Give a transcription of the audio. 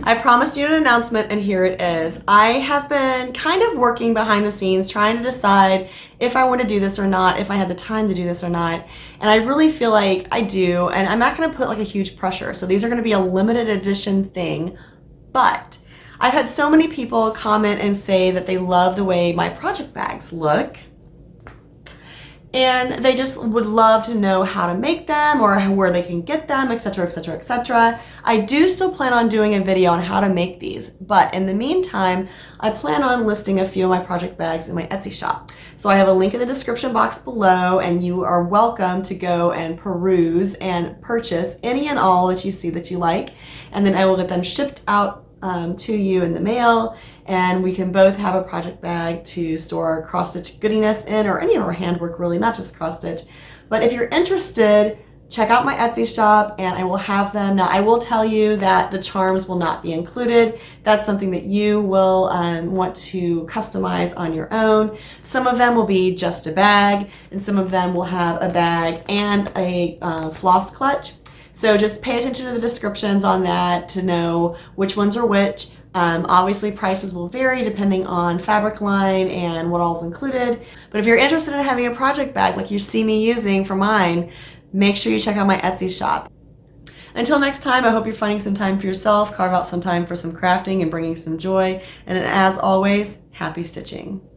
I promised you an announcement and here it is. I have been kind of working behind the scenes trying to decide if I want to do this or not, if I had the time to do this or not. And I really feel like I do, and I'm not going to put like a huge pressure. So these are going to be a limited edition thing, but I've had so many people comment and say that they love the way my project bags look. And they just would love to know how to make them or where they can get them, etc., etc., etc. I do still plan on doing a video on how to make these, but in the meantime, I plan on listing a few of my project bags in my Etsy shop. So I have a link in the description box below, and you are welcome to go and peruse and purchase any and all that you see that you like, and then I will get them shipped out to you in the mail, and we can both have a project bag to store cross-stitch goodiness in, or any of our handwork really, not just cross-stitch. But if you're interested, check out my Etsy shop and I will have them. Now I will tell you that the charms will not be included. That's something that you will want to customize on your own. Some of them will be just a bag, and some of them will have a bag and a floss clutch. So just pay attention to the descriptions on that to know which ones are which. Obviously prices will vary depending on fabric line and what all is included. But if you're interested in having a project bag like you see me using for mine, make sure you check out my Etsy shop. Until next time, I hope you're finding some time for yourself, carve out some time for some crafting and bringing some joy. And as always, happy stitching.